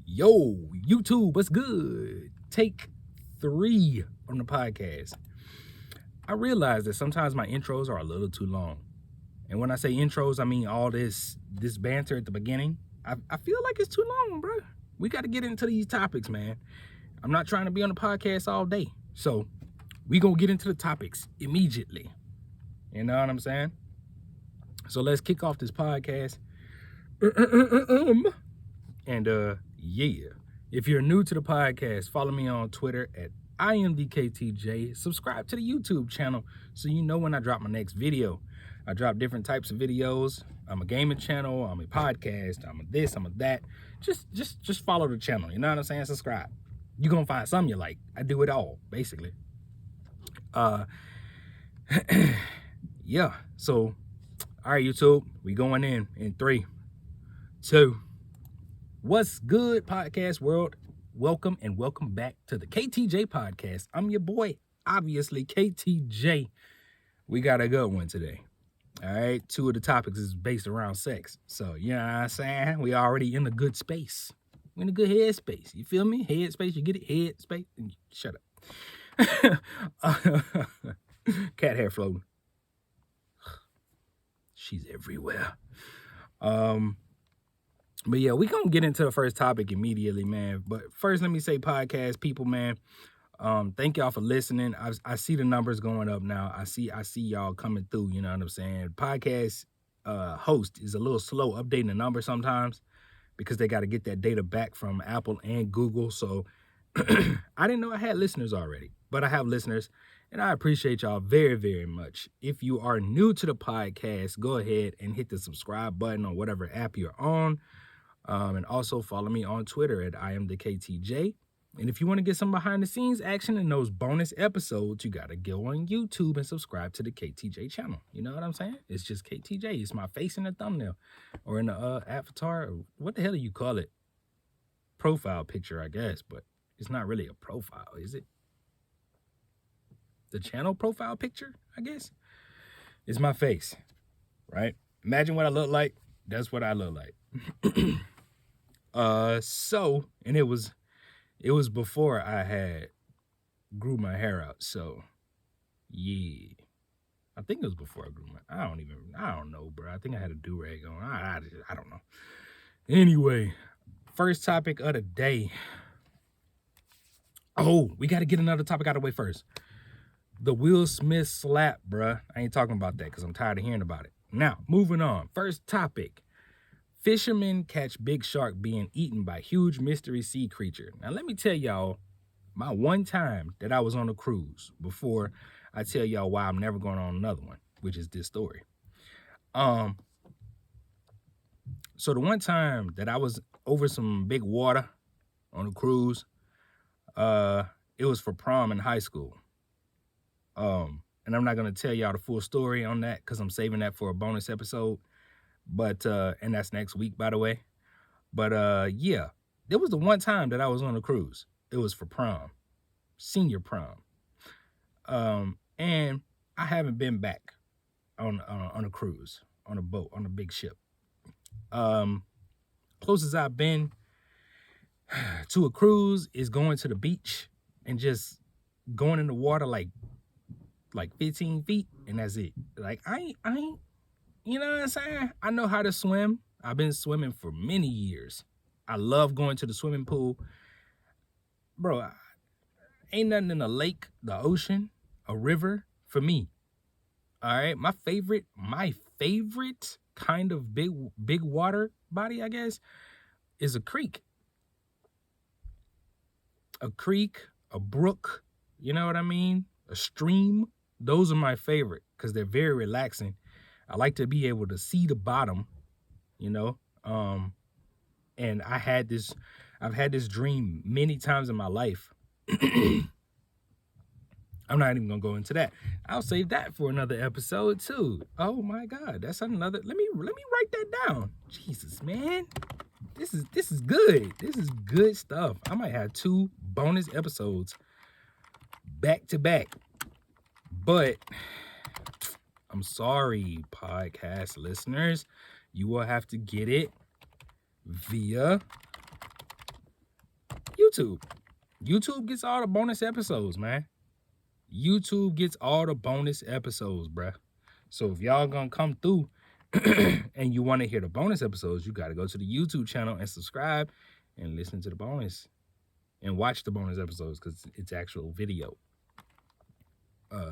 Yo, YouTube, what's good? Take 3 on the podcast. I realize that sometimes my intros are a little too long. And when I say intros, I mean all this banter at the beginning. I feel like it's too long, bro. We got to get into these topics, man. I'm not trying to be on the podcast all day. So we going to get into the topics immediately. You know what I'm saying? So let's kick off this podcast. And yeah, if you're new to the podcast, follow me on Twitter at KTJ. Subscribe to the YouTube channel so you know when I drop my next video. I drop different types of videos. I'm a gaming channel. I'm a podcast. I'm a this. I'm a that. Just follow the channel. You know what I'm saying? Subscribe. You're gonna find something you like. I do it all, basically. Yeah. So, all right, YouTube, we going in 3, 2. What's good, podcast world? Welcome back to the KTJ podcast. I'm your boy, obviously, KTJ. We got a good one today. All right, 2 of the topics is based around sex. So, you know what I'm saying? We already in a good space. We're in a good head space. You feel me? Head space, you get it? Head space. Shut up. Cat hair floating. She's everywhere. But yeah, we gonna get into the first topic immediately, man. But first, let me say, podcast people, man. Thank y'all for listening. I see the numbers going up now. I see y'all coming through. You know what I'm saying? Podcast host is a little slow updating the number sometimes because they got to get that data back from Apple and Google. So I didn't know I had listeners already, but I have listeners, and I appreciate y'all very, very much. If you are new to the podcast, go ahead and hit the subscribe button on whatever app you're on. And also follow me on Twitter at KTJ. And if you want to get some behind the scenes action in those bonus episodes, you got to go on YouTube and subscribe to the KTJ channel. You know what I'm saying? It's just KTJ. It's my face in the thumbnail or in the avatar. What the hell do you call it? Profile picture, I guess, but it's not really a profile, is it? The channel profile picture, I guess. It's my face, right? Imagine what I look like. That's what I look like. And it was before I had grew my hair out. So yeah, I think it was before I grew I don't know, bro. I think I had a do-rag on. I don't know. Anyway, first topic of the day. Oh, we got to get another topic out of the way first. The Will Smith slap, bruh. I ain't talking about that because I'm tired of hearing about it. Now, moving on. First topic. Fishermen catch big shark being eaten by huge mystery sea creature. Now, let me tell y'all my one time that I was on a cruise before I tell y'all why I'm never going on another one, which is this story. So the one time that I was over some big water on a cruise, it was for prom in high school. And I'm not going to tell y'all the full story on that because I'm saving that for a bonus episode. But, and that's next week, by the way. But, yeah, there was the one time that I was on a cruise. It was for prom, senior prom. And I haven't been back on a cruise, on a boat, on a big ship. Closest I've been to a cruise is going to the beach and just going in the water like 15 feet, and that's it. Like, I ain't, you know what I'm saying? I know how to swim. I've been swimming for many years. I love going to the swimming pool. Bro, ain't nothing in a lake, the ocean, a river for me. All right? My favorite kind of big water body, I guess, is a creek. A creek, a brook, you know what I mean? A stream. Those are my favorite because they're very relaxing. I like to be able to see the bottom, you know. And I've had this dream many times in my life. I'm not even gonna go into that. I'll save that for another episode too. Oh my God, that's another. Let me write that down. Jesus, man, this is good. This is good stuff. I might have 2 bonus episodes back to back, but I'm sorry, podcast listeners. You will have to get it via YouTube. YouTube gets all the bonus episodes, man. YouTube gets all the bonus episodes, bruh. So if y'all gonna come through and you want to hear the bonus episodes, you got to go to the YouTube channel and subscribe and listen to the bonus and watch the bonus episodes because it's actual video. Let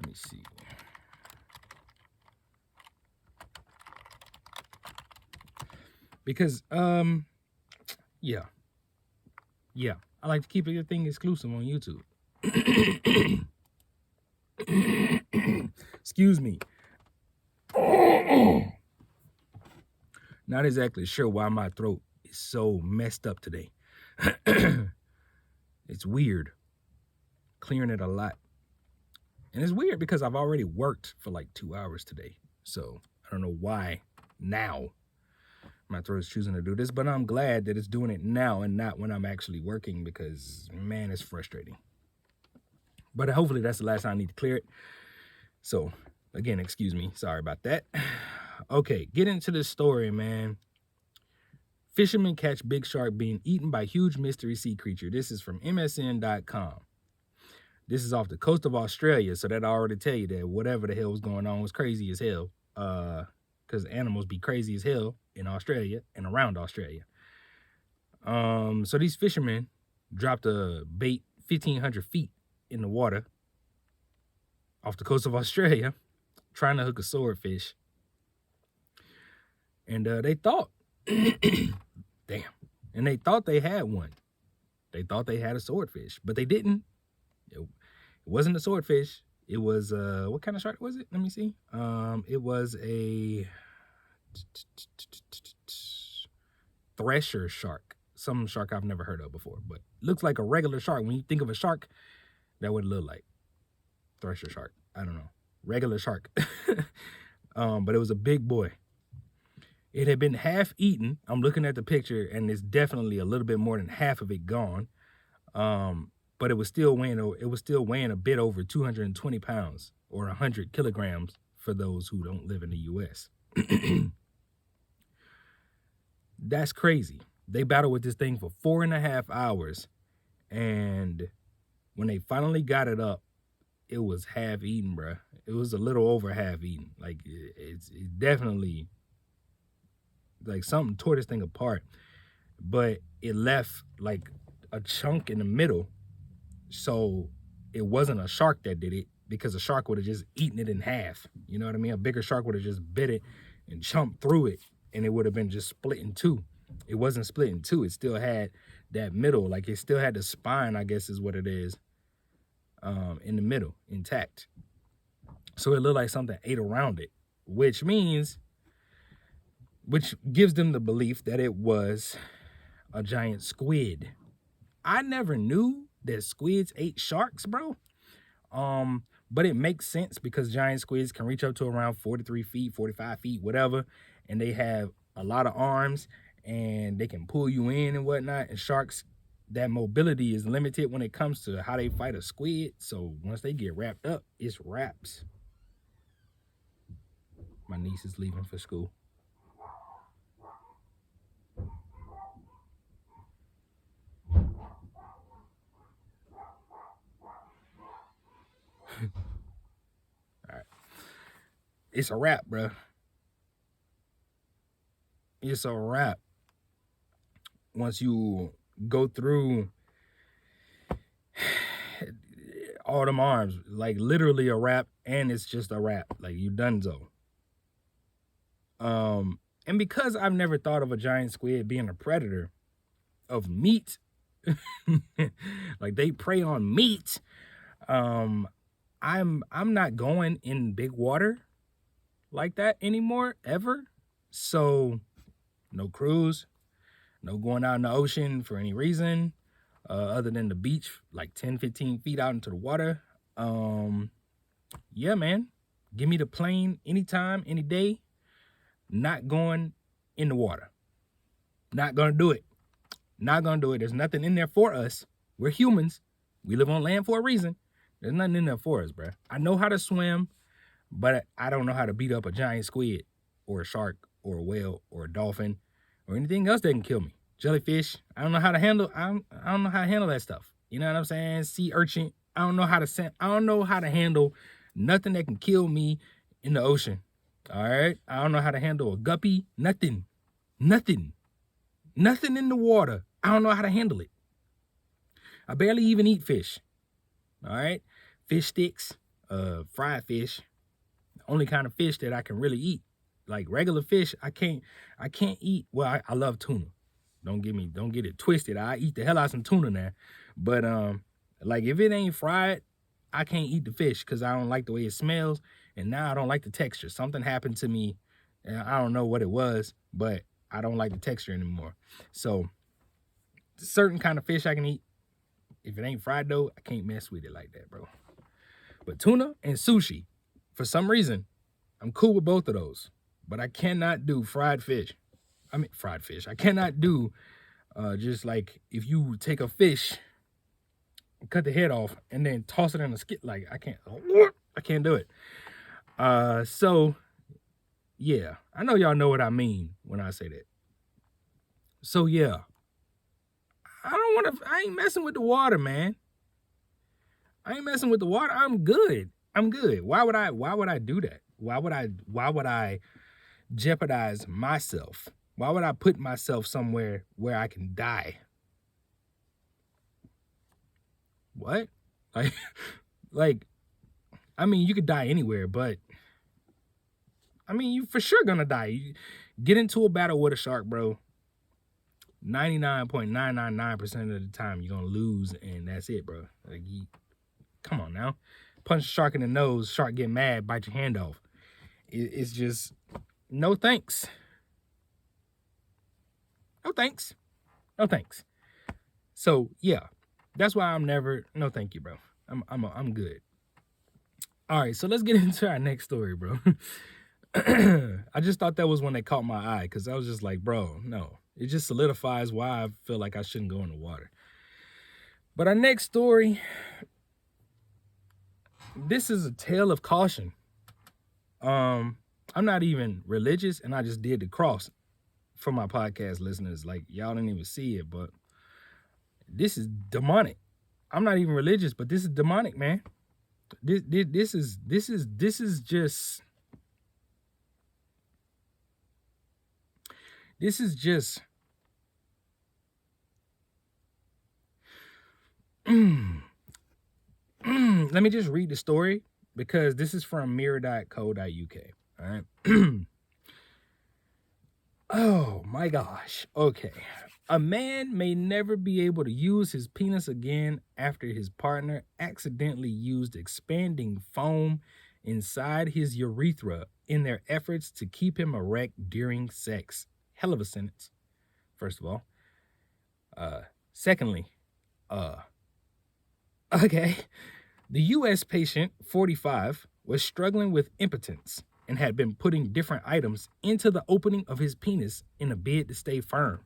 me see. Because yeah, I like to keep everything exclusive on YouTube. Excuse me. Not exactly sure why my throat is so messed up today. It's weird. Clearing it a lot. And it's weird because I've already worked for like 2 hours today. So I don't know why now my throat is choosing to do this, but I'm glad that it's doing it now and not when I'm actually working because, man, it's frustrating. But hopefully that's the last time I need to clear it. So, again, excuse me. Sorry about that. Okay, get into the story, man. Fishermen catch big shark being eaten by huge mystery sea creature. This is from MSN.com. This is off the coast of Australia, so that I already tell you that whatever the hell was going on was crazy as hell. Because animals be crazy as hell in Australia and around Australia. So these fishermen dropped a bait 1,500 feet in the water off the coast of Australia, trying to hook a swordfish. And they thought, damn, and they thought they had one. They thought they had a swordfish, but they didn't. It wasn't a swordfish. It was, what kind of shark was it? Let me see. It was a thresher shark. Some shark I've never heard of before, but looks like a regular shark. When you think of a shark, that would look like thresher shark. I don't know. Regular shark. But it was a big boy. It had been half eaten. I'm looking at the picture, and it's definitely a little bit more than half of it gone. But it was still weighing a bit over 220 pounds or 100 kilograms for those who don't live in the U.S. That's crazy. They battled with this thing for 4.5 hours, and when they finally got it up, it was half eaten, bruh. It was a little over half eaten. Like, it's definitely, like, something tore this thing apart, but it left, like, a chunk in the middle, so it wasn't a shark that did it, because a shark would have just eaten it in half. You know what I mean? A bigger shark would have just bit it and chomped through it, and it would have been just split in two. It wasn't split in two. It still had that middle, like it still had the spine, I guess is what it is, in the middle, intact. So it looked like something ate around it, which gives them the belief that it was a giant squid. I never knew that squids ate sharks, bro. But it makes sense because giant squids can reach up to around 43 feet, 45 feet, whatever. And they have a lot of arms and they can pull you in and whatnot. And sharks, that mobility is limited when it comes to how they fight a squid. So once they get wrapped up, it's wraps. My niece is leaving for school. All right. It's a wrap, bro. It's a wrap. Once you go through all them arms, like literally a wrap, and it's just a wrap. Like, you donezo. And because I've never thought of a giant squid being a predator of meat, like they prey on meat, I'm not going in big water like that anymore, ever. So no cruise, no going out in the ocean for any reason, other than the beach, like 10, 15 feet out into the water. Yeah, man, give me the plane anytime, any day. Not going in the water. Not gonna do it. Not gonna do it. There's nothing in there for us. We're humans. We live on land for a reason. There's nothing in there for us, bro. I know how to swim, but I don't know how to beat up a giant squid or a shark or a whale or a dolphin. or anything else that can kill me. Jellyfish, I don't know how to handle. I don't know how to handle that stuff. You know what I'm saying? Sea urchin, I don't know how to handle nothing that can kill me in the ocean. All right, I don't know how to handle a guppy. Nothing in the water. I don't know how to handle it. I barely even eat fish. All right, fish sticks, fried fish. The only kind of fish that I can really eat. Like regular fish, I can't eat. Well, I love tuna. Don't get it twisted. I eat the hell out of some tuna now. But like if it ain't fried, I can't eat the fish because I don't like the way it smells. And now I don't like the texture. Something happened to me, and I don't know what it was, but I don't like the texture anymore. So certain kind of fish I can eat. If it ain't fried though, I can't mess with it like that, bro. But tuna and sushi, for some reason, I'm cool with both of those. But I cannot do fried fish. I cannot do just like if you take a fish, cut the head off, and then toss it in a skit. Like I can't do it. So yeah, I know y'all know what I mean when I say that. So yeah, I ain't messing with the water, man. I ain't messing with the water. I'm good. Why would I do that? Why would I jeopardize myself? Why would I put myself somewhere where I can die? What? Like, I mean, you could die anywhere, but I mean, you for sure gonna die. You get into a battle with a shark, bro. 99.999% of the time, you're gonna lose, and that's it, bro. Like, come on now. Punch a shark in the nose, shark get mad, bite your hand off. It's just, no thanks. No thanks. No thanks. So yeah, that's why I'm never, no thank you, bro. I'm good. All right, so let's get into our next story, bro. I just thought that was one that caught my eye because I was just like, bro, no. It just solidifies why I feel like I shouldn't go in the water. But our next story, this is a tale of caution. I'm not even religious, and I just did the cross for my podcast listeners. Like, y'all didn't even see it, but this is demonic. I'm not even religious, but this is demonic, man. This is just let me just read the story because this is from mirror.co.uk. All right. Oh my gosh. Okay. A man may never be able to use his penis again after his partner accidentally used expanding foam inside his urethra in their efforts to keep him erect during sex. Hell of a sentence, first of all. Secondly, okay. The U.S. patient, 45, was struggling with impotence and had been putting different items into the opening of his penis in a bid to stay firm.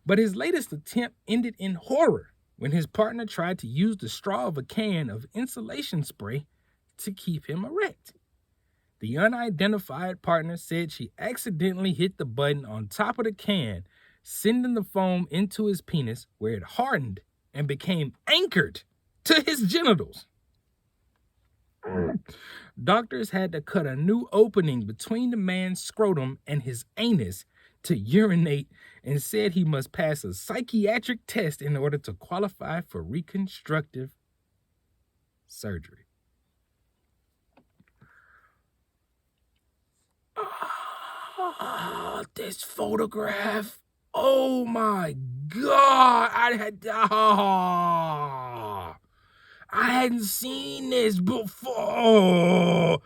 But his latest attempt ended in horror when his partner tried to use the straw of a can of insulation spray to keep him erect. The unidentified partner said she accidentally hit the button on top of the can, sending the foam into his penis where it hardened and became anchored to his genitals. Doctors had to cut a new opening between the man's scrotum and his anus to urinate and said he must pass a psychiatric test in order to qualify for reconstructive surgery. This photograph. Oh my God. I hadn't seen this before.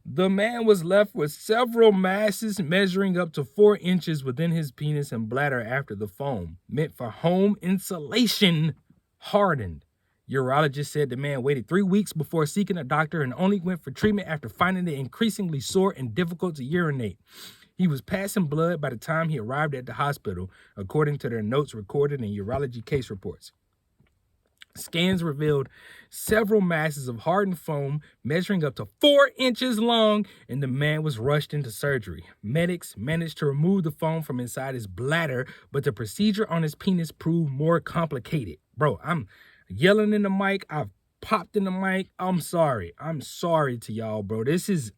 The man was left with several masses measuring up to 4 inches within his penis and bladder after the foam, meant for home insulation, hardened. Urologist said the man waited 3 weeks before seeking a doctor and only went for treatment after finding it increasingly sore and difficult to urinate. He was passing blood by the time he arrived at the hospital, according to their notes recorded in urology case reports. Scans revealed several masses of hardened foam measuring up to 4 inches long, and the man was rushed into surgery. Medics managed to remove the foam from inside his bladder, but the procedure on his penis proved more complicated. Bro, I'm yelling in the mic. I've popped in the mic. I'm sorry. I'm sorry to y'all, bro.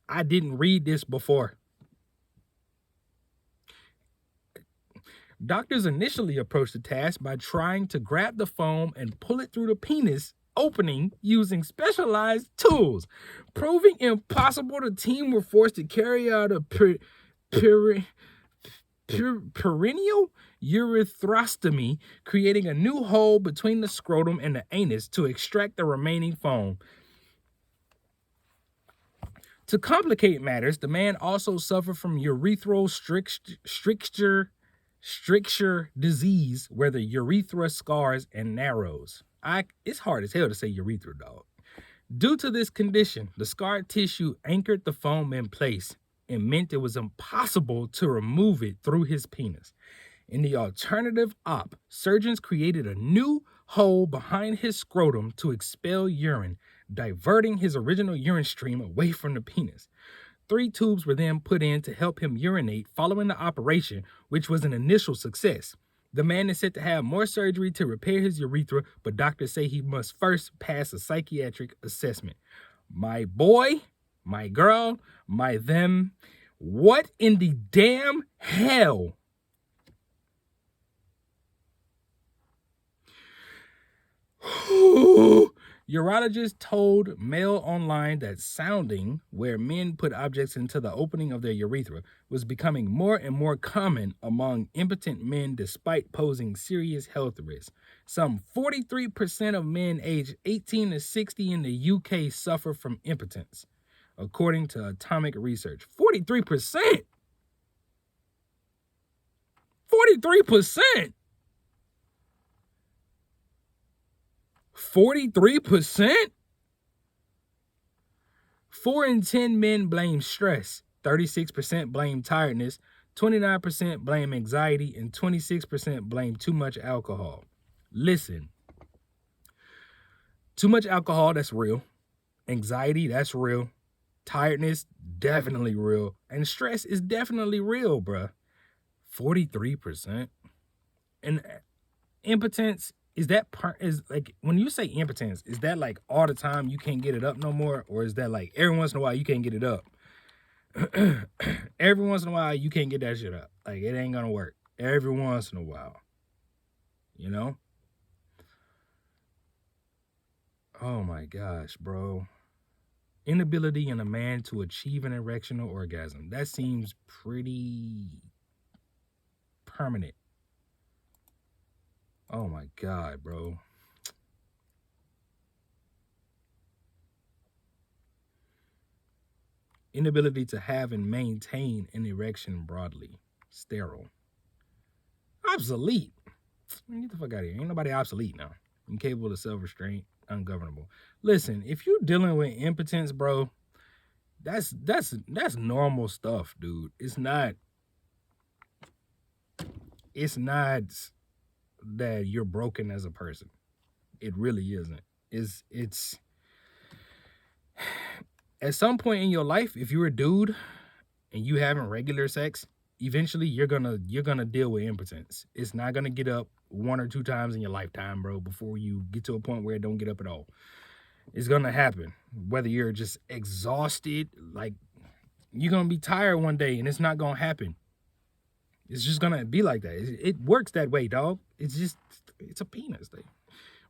I didn't read this before. Doctors initially approached the task by trying to grab the foam and pull it through the penis opening using specialized tools. Proving impossible, the team were forced to carry out a perineal urethrostomy, creating a new hole between the scrotum and the anus to extract the remaining foam. To complicate matters, the man also suffered from urethral stricture disease, where the urethra scars and narrows. It's hard as hell to say urethra, dog. Due to this condition, the scarred tissue anchored the foam in place and meant it was impossible to remove it through his penis. In the alternative op, surgeons created a new hole behind his scrotum to expel urine, diverting his original urine stream away from the penis. 3 tubes were then put in to help him urinate following the operation, which was an initial success. The man is said to have more surgery to repair his urethra, but doctors say he must first pass a psychiatric assessment. My boy, my girl, my them, what in the damn hell? Urologists told Mail Online that sounding, where men put objects into the opening of their urethra, was becoming more and more common among impotent men despite posing serious health risks. Some 43% of men aged 18 to 60 in the UK suffer from impotence, according to Atomic Research. 43%? 43%? 43%? 4 in 10 men blame stress, 36% blame tiredness, 29% blame anxiety, and 26% blame too much alcohol. Listen, too much alcohol, that's real. Anxiety, that's real. Tiredness, definitely real. And stress is definitely real, bruh. 43%. And impotence, is like, when you say impotence, is that like all the time you can't get it up no more? Or is that like every once in a while you can't get it up? Every once in a while you can't get that shit up. Like, it ain't gonna work. Every once in a while. You know? Oh my gosh, bro. Inability in a man to achieve an erectional orgasm. That seems pretty permanent. Oh my God, bro. Inability to have and maintain an erection broadly. Sterile. Obsolete. Get the fuck out of here. Ain't nobody obsolete now. Incapable of self-restraint. Ungovernable. Listen, if you're dealing with impotence, bro, that's normal stuff, dude. It's not that you're broken as a person. It really isn't. It's at some point in your life, if you're a dude and you having regular sex, eventually you're gonna deal with impotence. It's not gonna get up 1 or 2 times in your lifetime, bro, before you get to a point where it don't get up at all. It's gonna happen. Whether you're just exhausted, like, you're gonna be tired one day and it's not gonna happen. It's just gonna be like that. It works that way, dog. It's a penis thing.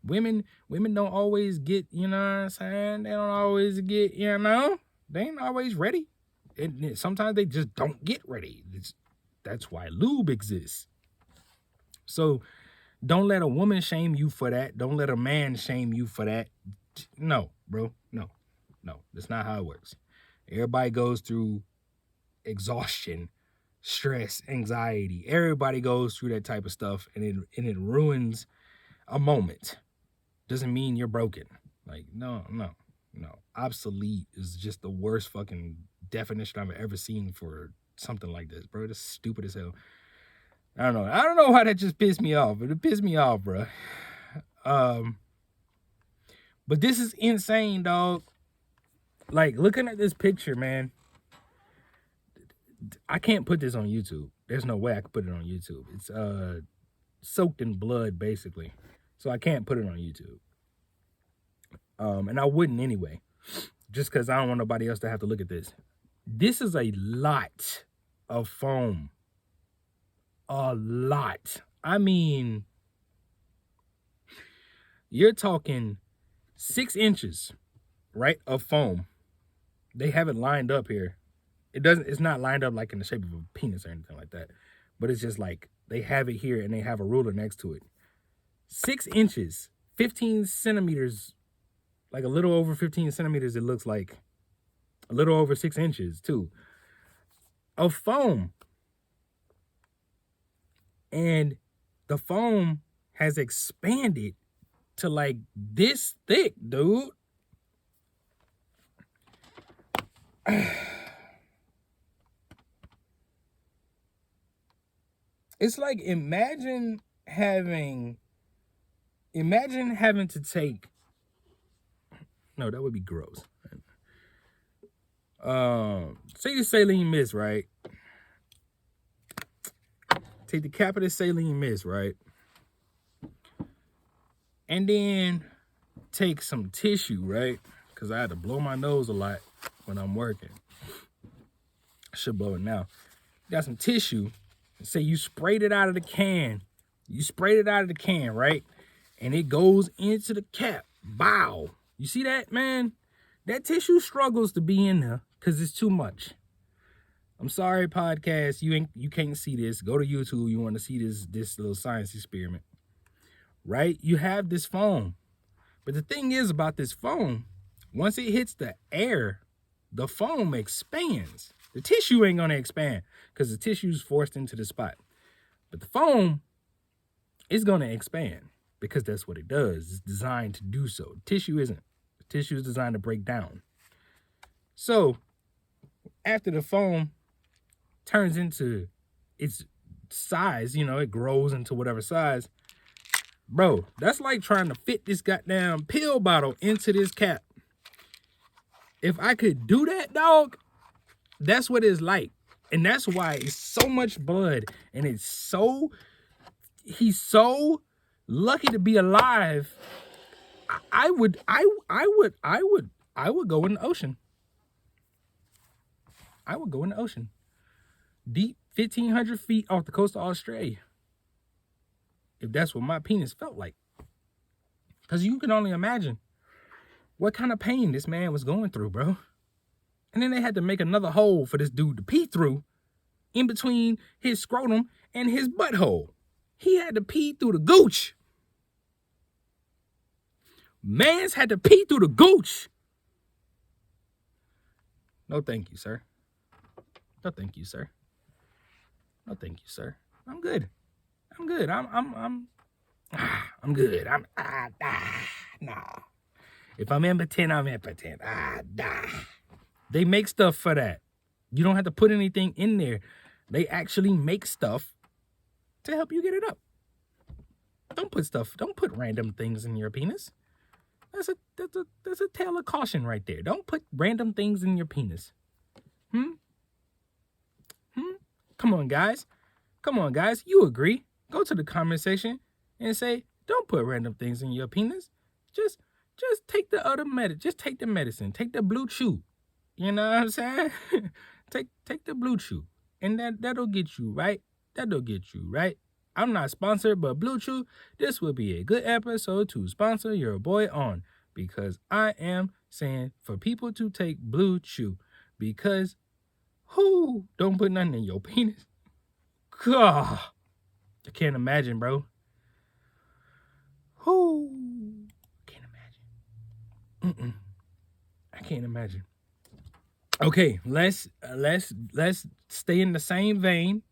Women don't always get, you know what I'm saying? They don't always get, you know, they ain't always ready. And sometimes they just don't get ready. That's why lube exists. So don't let a woman shame you for that. Don't let a man shame you for that. No, bro. No. That's not how it works. Everybody goes through exhaustion, stress, anxiety. Everybody goes through that type of stuff, and it ruins a moment. Doesn't mean you're broken. Like, no. Obsolete is just the worst fucking definition I've ever seen for something like this, bro. That's stupid as hell. I don't know why that just pissed me off, but it pissed me off, bro. But this is insane, dog. Like, looking at this picture, man, I can't put this on YouTube. There's no way I could put it on YouTube. It's soaked in blood, basically. So I can't put it on YouTube. And I wouldn't anyway, just because I don't want nobody else to have to look at this. This is a lot of foam. A lot. I mean, you're talking 6 inches, right, of foam. They have it lined up here. It's not lined up like in the shape of a penis or anything like that. But it's just like they have it here and they have a ruler next to it. 6 inches, 15 centimeters, like a little over 15 centimeters, it looks like. A little over 6 inches, too, of foam. And the foam has expanded to like this thick, dude. It's like imagine having to take, no, that would be gross. Say the saline mist, right? Take the cap of the saline mist, right? And then take some tissue, right? Because I had to blow my nose a lot when I'm working. I should blow it now. Got some tissue. Say you sprayed it out of the can. You sprayed it out of the can, right? And it goes into the cap. Bow. You see that, man? That tissue struggles to be in there because it's too much. I'm sorry, podcast. You can't see this. Go to YouTube. You want to see this little science experiment. Right? You have this foam. But the thing is about this foam, once it hits the air, the foam expands. The tissue ain't going to expand because the tissue is forced into the spot. But the foam is going to expand because that's what it does. It's designed to do so. Tissue isn't. The tissue is designed to break down. So after the foam turns into its size, it grows into whatever size. Bro, that's like trying to fit this goddamn pill bottle into this cap. If I could do that, dog, that's what it's like. And that's why it's so much blood. And he's so lucky to be alive. I would go in the ocean. I would go in the ocean. Deep 1,500 feet off the coast of Australia. If that's what my penis felt like. Because you can only imagine what kind of pain this man was going through, bro. And then they had to make another hole for this dude to pee through in between his scrotum and his butthole. He had to pee through the gooch. Mans had to pee through the gooch. No, thank you, sir. No, thank you, sir. No, thank you, sir. I'm good. I'm good. I'm good. Nah. If I'm impotent, I'm impotent. They make stuff for that. You don't have to put anything in there. They actually make stuff to help you get it up. Don't put random things in your penis. That's a tale of caution right there. Don't put random things in your penis. Come on, guys. You agree. Go to the comment section and say, don't put random things in your penis. Just take the other medicine. Just take the medicine. Take the blue chew. You know what I'm saying? take the blue chew. And that'll get you right. I'm not sponsored, but Blue Chew, this would be a good episode to sponsor your boy on. Because I am saying for people to take Blue Chew. Because who don't put nothing in your penis? God. I can't imagine, bro. Who? Can't imagine. I can't imagine. Okay, let's stay in the same vein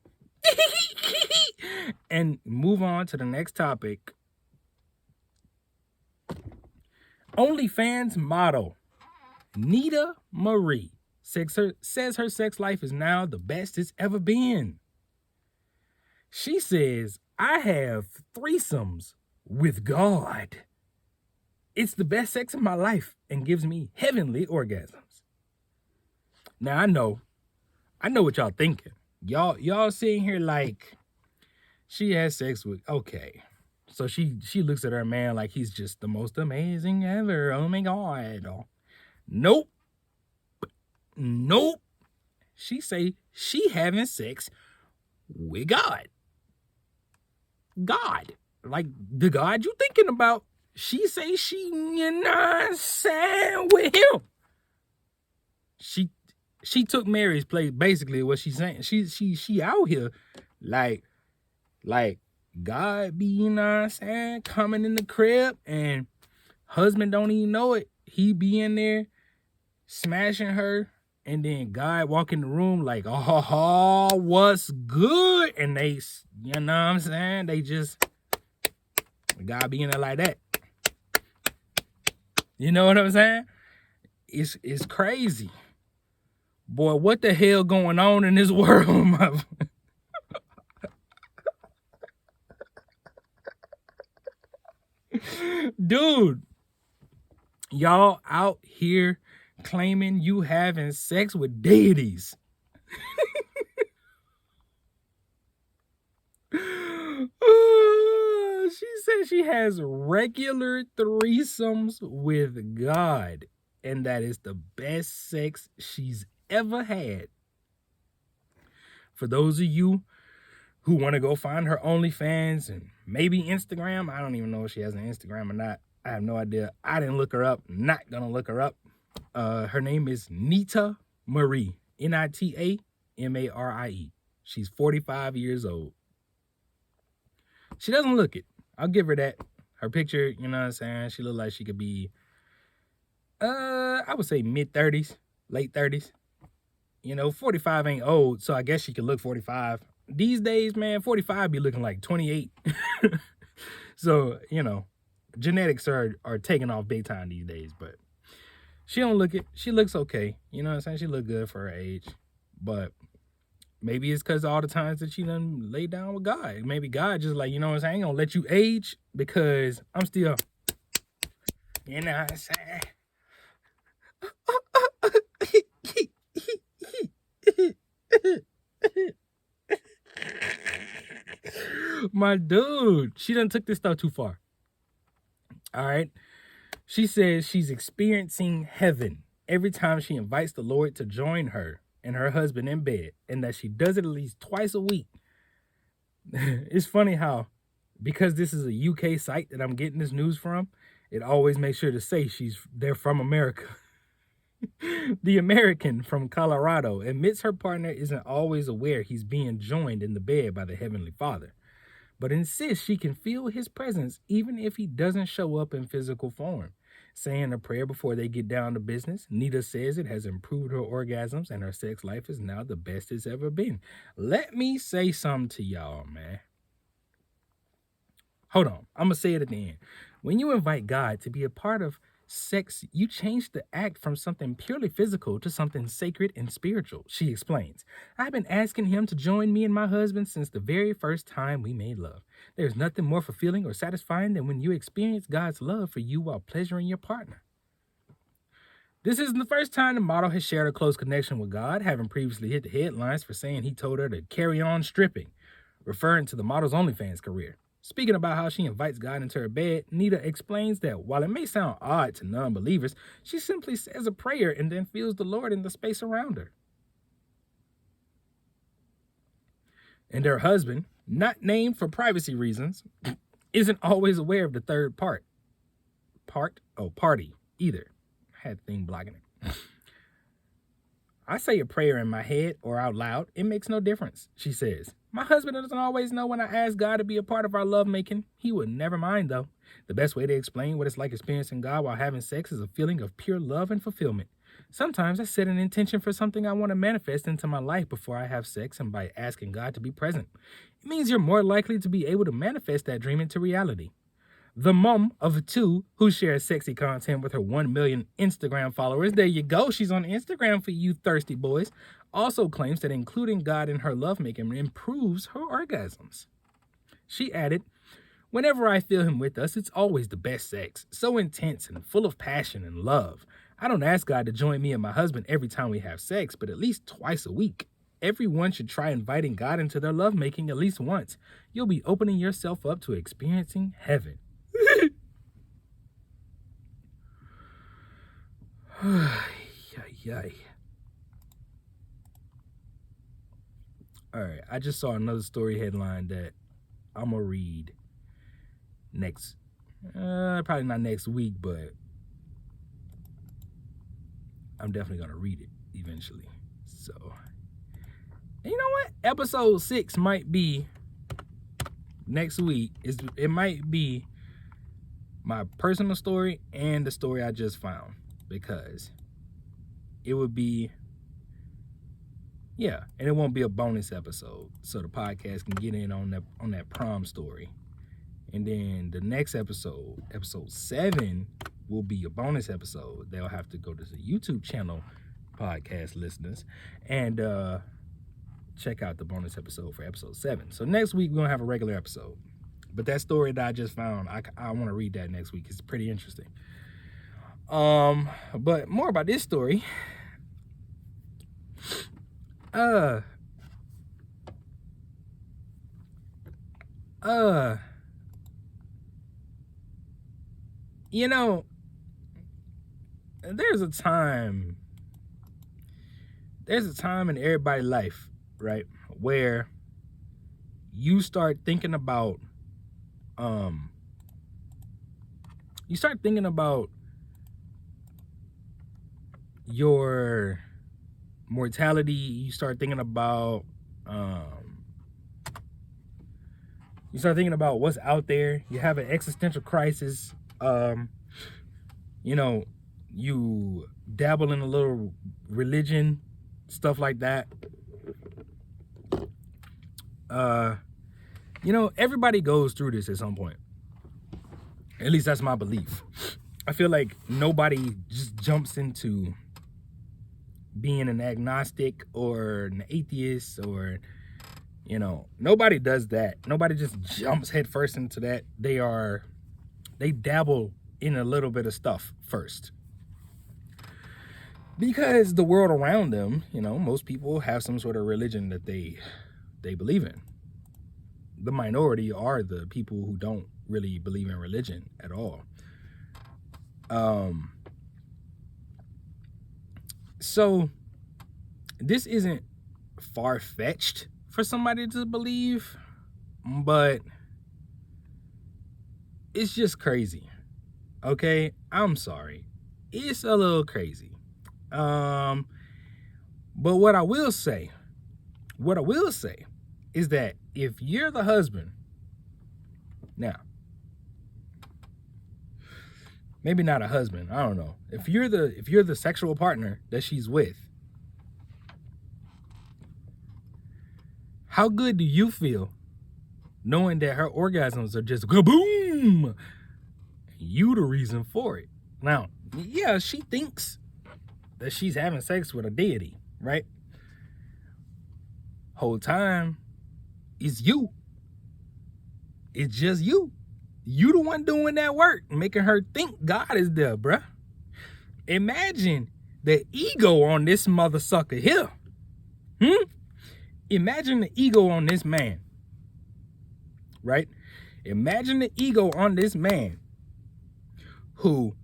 and move on to the next topic. OnlyFans model Nita Marie says her sex life is now the best it's ever been. She says, I have threesomes with God. It's the best sex of my life and gives me heavenly orgasms. Now I know what y'all thinking. Y'all sitting here like she has sex with, okay. So she looks at her man like he's just the most amazing ever. Oh my God. Nope. Nope. She say she having sex with God. God. Like the God you thinking about. She say she, you know what I'm saying, with him. She took Mary's place, basically what she's saying. She out here like God be, you know what I'm saying, coming in the crib and husband don't even know it. He be in there smashing her, and then God walk in the room like, oh, what's good? And they, you know what I'm saying, they just, God be in there like that. You know what I'm saying? It's crazy. Boy, what the hell going on in this world? Dude, y'all out here claiming you having sex with deities. She said she has regular threesomes with God, and that is the best sex she's ever had. For those of you who want to go find her OnlyFans and maybe Instagram, I don't even know if she has an Instagram or not. I have no idea. I didn't look her up. Not gonna look her up. Her name is Nita Marie. Nita Marie. She's 45 years old. She doesn't look it. I'll give her that. Her picture, you know what I'm saying? She look like she could be, I would say mid-30s, late 30s. You know, 45 ain't old, so I guess she could look 45. These days, man, 45 be looking like 28. So, you know, genetics are taking off big time these days, but she don't look it. She looks okay. You know what I'm saying? She look good for her age. But maybe it's because all the times that she done laid down with God. Maybe God just like, you know what I'm saying? I ain't gonna let you age because I'm still, you know what I'm saying? My dude, she done took this stuff too far. All right. She says she's experiencing heaven every time she invites the Lord to join her and her husband in bed, and that she does it at least twice a week. It's funny how, because this is a UK site that I'm getting this news from, it always makes sure to say they're from America. The American from Colorado admits her partner isn't always aware he's being joined in the bed by the Heavenly Father, but insists she can feel his presence even if he doesn't show up in physical form. Saying a prayer before they get down to business, Nita says it has improved her orgasms and her sex life is now the best it's ever been. Let me say something to y'all, man. Hold on. I'm going to say it at the end. When you invite God to be a part of sex, you change the act from something purely physical to something sacred and spiritual, she explains. I've been asking him to join me and my husband since the very first time we made love. There's nothing more fulfilling or satisfying than when you experience God's love for you while pleasuring your partner. This isn't the first time the model has shared a close connection with God, having previously hit the headlines for saying he told her to carry on stripping, referring to the model's OnlyFans career. Speaking about how she invites God into her bed, Nita explains that while it may sound odd to non-believers, she simply says a prayer and then feels the Lord in the space around her. And her husband, not named for privacy reasons, isn't always aware of the third party either. I had a thing blocking it. I say a prayer in my head or out loud. It makes no difference, she says. My husband doesn't always know when I ask God to be a part of our lovemaking. He would never mind, though. The best way to explain what it's like experiencing God while having sex is a feeling of pure love and fulfillment. Sometimes I set an intention for something I want to manifest into my life before I have sex, and by asking God to be present, it means you're more likely to be able to manifest that dream into reality. The mom of two who shares sexy content with her 1 million Instagram followers, there you go, she's on Instagram for you thirsty boys, also claims that including God in her lovemaking improves her orgasms. She added, Whenever I feel him with us, it's always the best sex, so intense and full of passion and love. I don't ask God to join me and my husband every time we have sex, but at least twice a week. Everyone should try inviting God into their lovemaking at least once. You'll be opening yourself up to experiencing heaven. All right, I just saw another story headline that I'm gonna read next, probably not next week, but I'm definitely gonna read it eventually. So, and you know what? Episode 6 might be next week. It might be my personal story and the story I just found, because it would be, yeah, and it won't be a bonus episode, so the podcast can get in on that prom story. And then the next episode 7, will be a bonus episode. They'll have to go to the YouTube channel, podcast listeners, and check out the bonus episode for episode 7. So next week we're gonna have a regular episode. But that story that I just found, I want to read that next week. It's pretty interesting. But more about this story. You know, there's a time in everybody's life, right, where you start thinking about your mortality. You start thinking about what's out there. You have an existential crisis. You know, you dabble in a little religion, stuff like that. You know, everybody goes through this at some point. At least that's my belief. I feel like nobody just jumps into being an agnostic or an atheist, or, you know, nobody does that. Nobody just jumps headfirst into that. They dabble in a little bit of stuff first, because the world around them, you know, most people have some sort of religion that they believe in. The minority are the people who don't really believe in religion at all. So this isn't far-fetched for somebody to believe, but it's just crazy. Okay, I'm sorry. It's a little crazy. But what I will say is that if you're the husband, now, maybe not a husband, I don't know. If you're the sexual partner that she's with, how good do you feel knowing that her orgasms are just kaboom? You the reason for it. Now, yeah, she thinks that she's having sex with a deity, right? Whole time, it's you. It's just you. You the one doing that work, making her think God is there, bruh. Imagine the ego on this mother sucker here. Imagine the ego on this man, right? Imagine the ego on this man who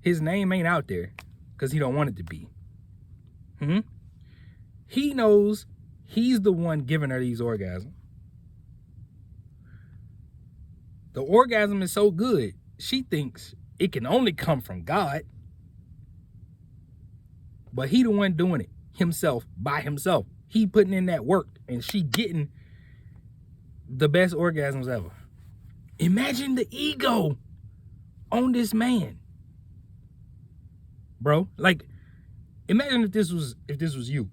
his name ain't out there because he don't want it to be. He knows he's the one giving her these orgasms. The orgasm is so good, she thinks it can only come from God. But he the one doing it himself, by himself. He putting in that work, and she getting the best orgasms ever. Imagine the ego on this man, bro. Like, imagine if this was you,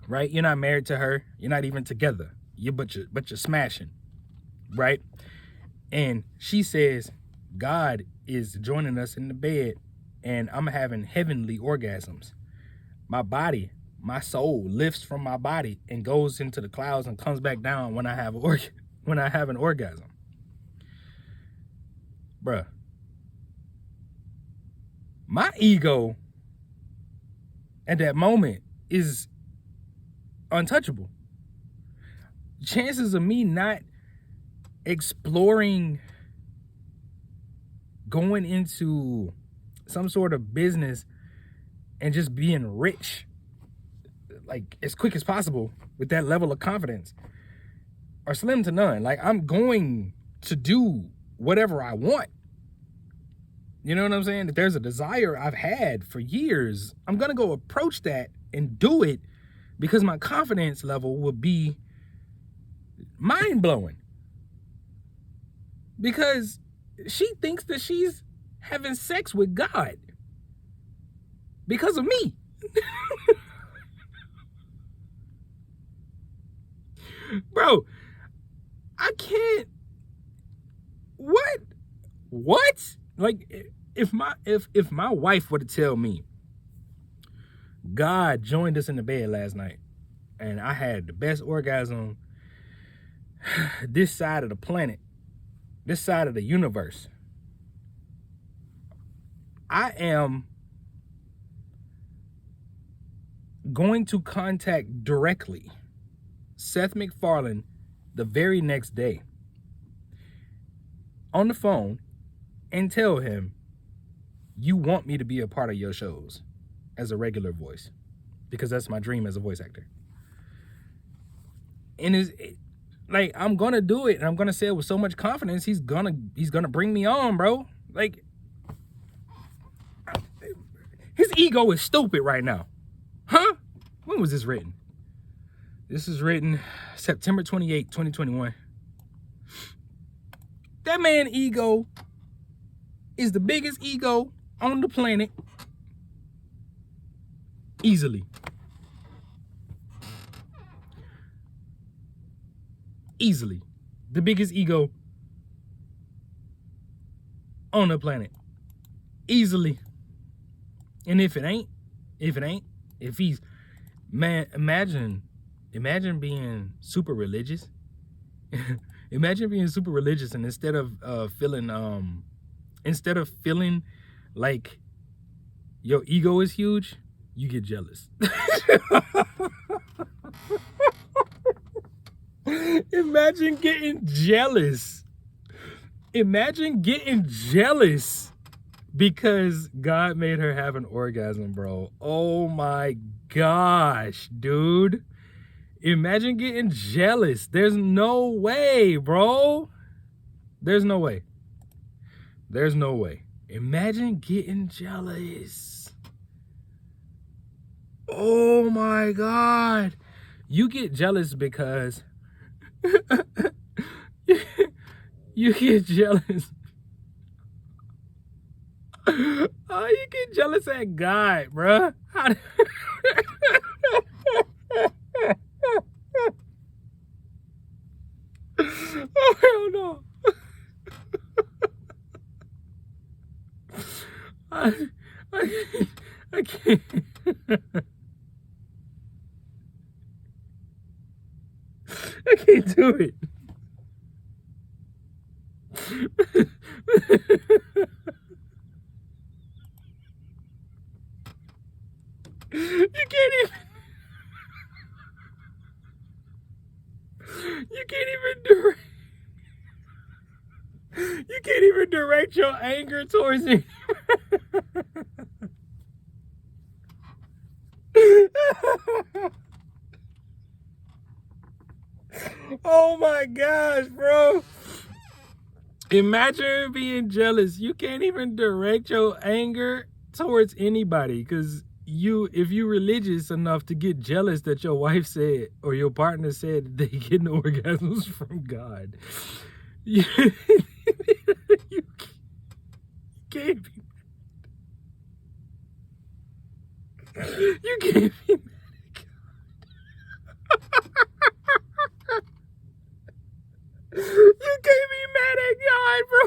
right? You're not married to her. You're not even together. But you're smashing, right? And she says, God is joining us in the bed, and I'm having heavenly orgasms. My body, my soul lifts from my body and goes into the clouds and comes back down when I have an orgasm. bruh, my ego at that moment is untouchable. Chances of me not exploring going into some sort of business and just being rich like as quick as possible with that level of confidence are slim to none. Like, I'm going to do whatever I want. You know what I'm saying? If there's a desire I've had for years, I'm going to go approach that and do it because my confidence level will be mind-blowing. Because she thinks that she's having sex with God because of me. Bro, I can't. What? Like, if my wife were to tell me God joined us in the bed last night and I had the best orgasm this side of the planet, this side of the universe, I am going to contact directly Seth MacFarlane the very next day on the phone and tell him, you want me to be a part of your shows as a regular voice, because that's my dream as a voice actor. And it's like, I'm gonna do it, and I'm gonna say it with so much confidence. He's gonna bring me on, bro. Like, his ego is stupid right now, huh? When was this written? This is written September 28, 2021. That man ego is the biggest ego on the planet. Easily. The biggest ego on the planet. Easily. And if he's, man, imagine being super religious. Imagine being super religious, and instead of feeling like your ego is huge, you get jealous. Imagine getting jealous. Because God made her have an orgasm, bro. Oh my gosh, dude. Imagine getting jealous. There's no way, bro. There's no way. Imagine getting jealous. Oh my God. You get jealous because you get jealous. Oh, you get jealous at God, bruh. Oh, hell no. I can't. I can't do it. You can't even direct your anger towards me. Oh my gosh, bro. Imagine being jealous. You can't even direct your anger towards anybody, because if you're religious enough to get jealous that your wife said or your partner said that they getting orgasms from God, you can't be. You can't be mad at God. You can't be mad at God, bro.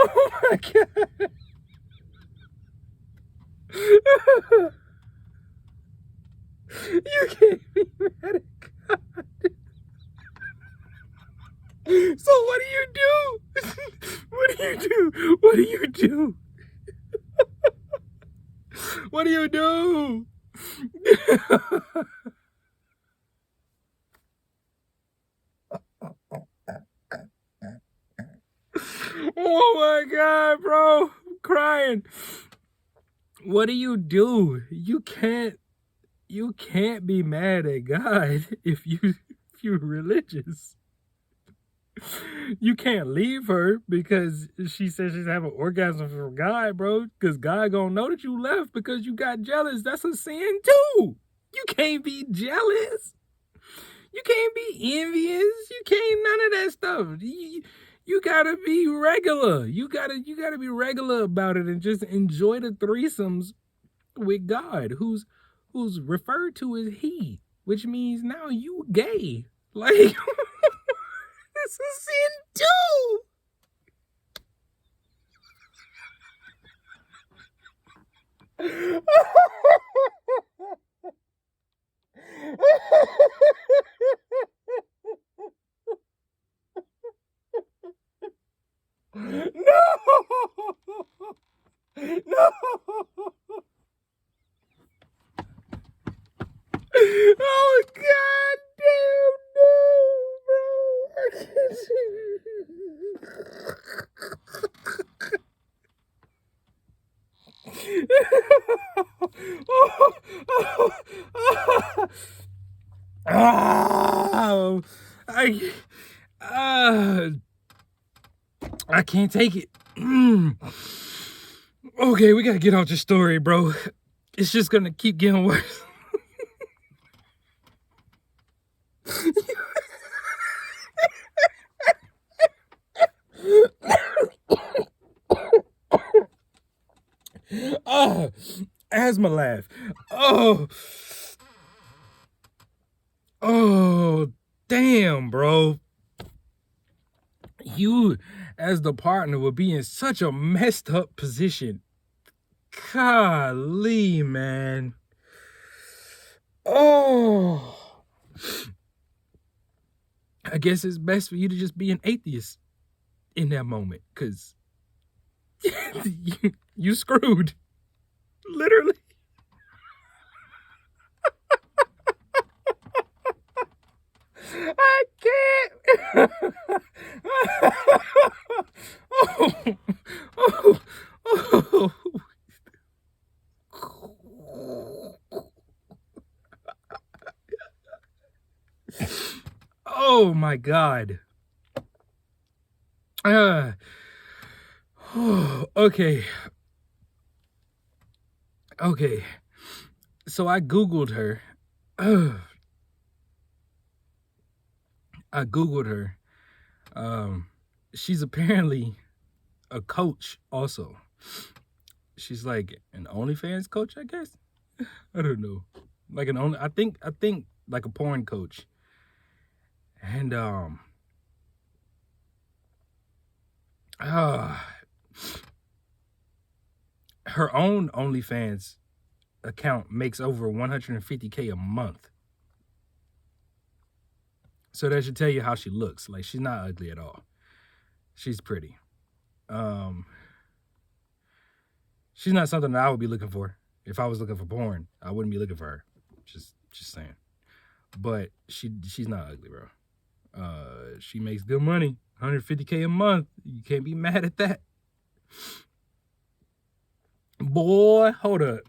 Oh my God. You can't be mad at God. So what do you do? What do you do? What do you do? What do you do? Oh my God, bro. I'm crying. What do? You can't be mad at God if you're religious. You can't leave her because she says she's having orgasm for God, bro. Because God gonna know that you left because you got jealous. That's a sin too. You can't be jealous. You can't be envious. You can't none of that stuff. You gotta be regular. You gotta be regular about it and just enjoy the threesomes with God, who's referred to as He, which means now you gay. Like it's a sin too. No, no. Oh God damn no, bro. I can't Oh, uh, I can't take it. Okay, we gotta get off this story, bro. It's just gonna keep getting worse. Oh, asthma laugh. Oh, damn, bro. You, as the partner, would be in such a messed up position. Golly, man. Oh. I guess it's best for you to just be an atheist in that moment, because you screwed. Literally. I can't. Oh. Oh my God. Okay. So I Googled her. She's apparently a coach also. She's like an OnlyFans coach, I guess. I don't know. Like I think like a porn coach. And her own OnlyFans account makes over $150K a month. So that should tell you how she looks. Like, she's not ugly at all. She's pretty. She's not something that I would be looking for. If I was looking for porn, I wouldn't be looking for her. Just saying. But she's not ugly, bro. She makes good money. $150K a month. You can't be mad at that. Boy, hold up.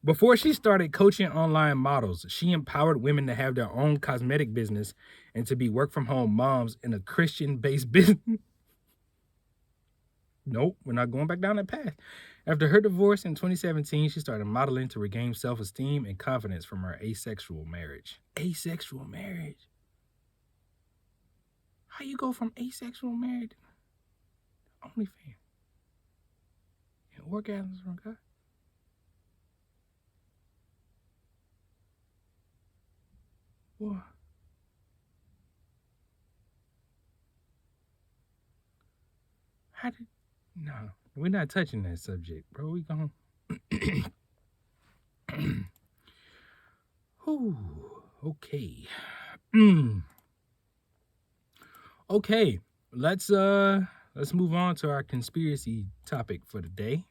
Before she started coaching online models, she empowered women to have their own cosmetic business and to be work-from-home moms in a Christian-based business. Nope, we're not going back down that path. After her divorce in 2017, she started modeling to regain self-esteem and confidence from her asexual marriage. Asexual marriage? How you go from asexual marriage to OnlyFans? And orgasms from God? What? How did... No, we're not touching that subject, bro. We gonna... Ooh, okay. Okay, let's move on to our conspiracy topic for the day.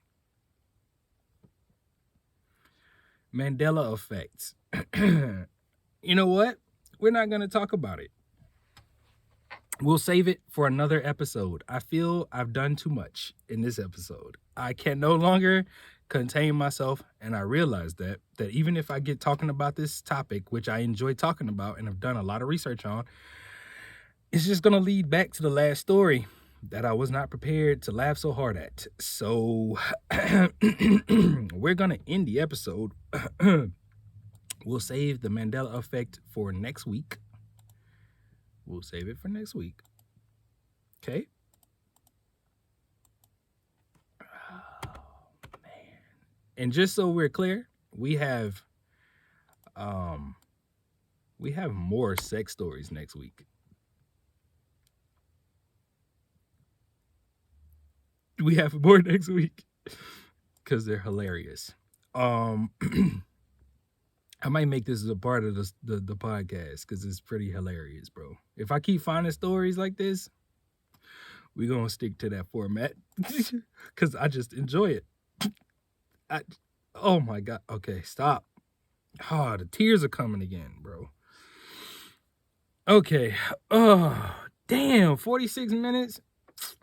Mandela effects. You know what? We're not going to talk about it. We'll save it for another episode. I feel I've done too much in this episode. I can no longer contain myself, and I realize that even if I get talking about this topic, which I enjoy talking about and have done a lot of research on, it's just going to lead back to the last story that I was not prepared to laugh so hard at. So we're going to end the episode. We'll save the Mandela effect for next week. We'll save it for next week. Okay? Oh, man. And just so we're clear, we have more sex stories next week. We have more next week because they're hilarious. I might make this as a part of the podcast because it's pretty hilarious, bro. If I keep finding stories like this, we're going to stick to that format because I just enjoy it. Oh, my God. Okay, stop. Oh, the tears are coming again, bro. Okay. Oh, damn. 46 minutes?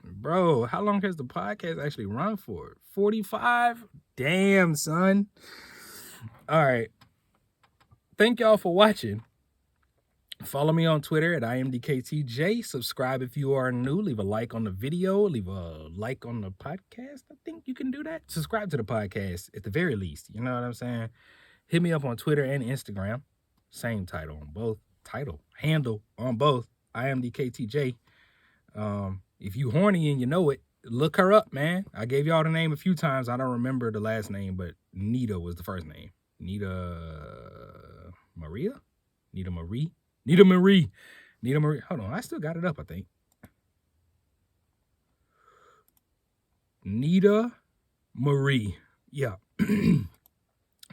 Bro, how long has the podcast actually run for? 45? Damn, son. All right. Thank y'all for watching. Follow me on Twitter at IMDKTJ. Subscribe if you are new. Leave a like on the video. Leave a like on the podcast. I think you can do that. Subscribe to the podcast at the very least. You know what I'm saying? Hit me up on Twitter and Instagram. Same title on both. Handle on both. IMDKTJ. If you horny and you know it, look her up, man. I gave y'all the name a few times. I don't remember the last name, but Nita was the first name. Nita Marie. Hold on, I still got it up, I think. Nita Marie. Yeah.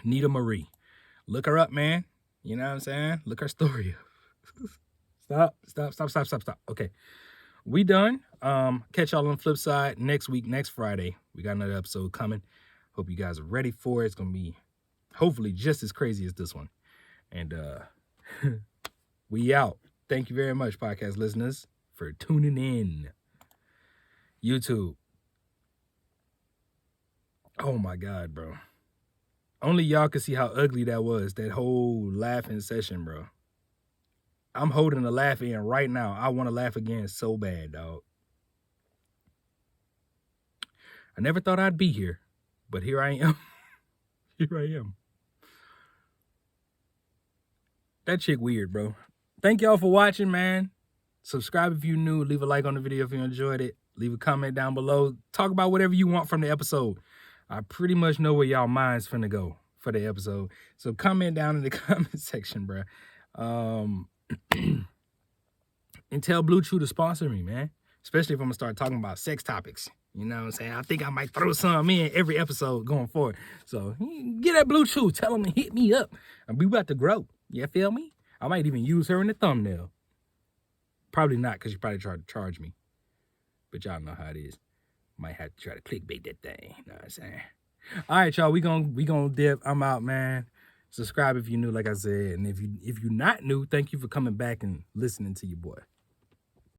Nita Marie. Look her up, man. You know what I'm saying? Look her story up. Stop. Okay. We done. Catch y'all on the flip side next week, next Friday. We got another episode coming. Hope you guys are ready for it. It's gonna be hopefully just as crazy as this one. And we out. Thank you very much, podcast listeners, for tuning in. YouTube. Oh my God, bro. Only y'all can see how ugly that was, that whole laughing session, bro. I'm holding the laugh in right now. I want to laugh again so bad, dog. I never thought I'd be here, but here I am. Here I am. That chick weird, bro. Thank y'all for watching, man. Subscribe if you're new. Leave a like on the video if you enjoyed it. Leave a comment down below. Talk about whatever you want from the episode. I pretty much know where y'all mind's finna go for the episode. So comment down in the comment section, bro. And tell Blue Chew to sponsor me, man. Especially if I'm gonna start talking about sex topics. You know what I'm saying? I think I might throw some in every episode going forward. So get that Blue Chew. Tell them to hit me up. And we about to grow. You feel me? I might even use her in the thumbnail. Probably not, because she probably tried to charge me. But y'all know how it is. Might have to try to clickbait that thing. You know what I'm saying? All right, y'all. We gonna dip. I'm out, man. Subscribe if you're new, like I said. And if you're not new, thank you for coming back and listening to your boy.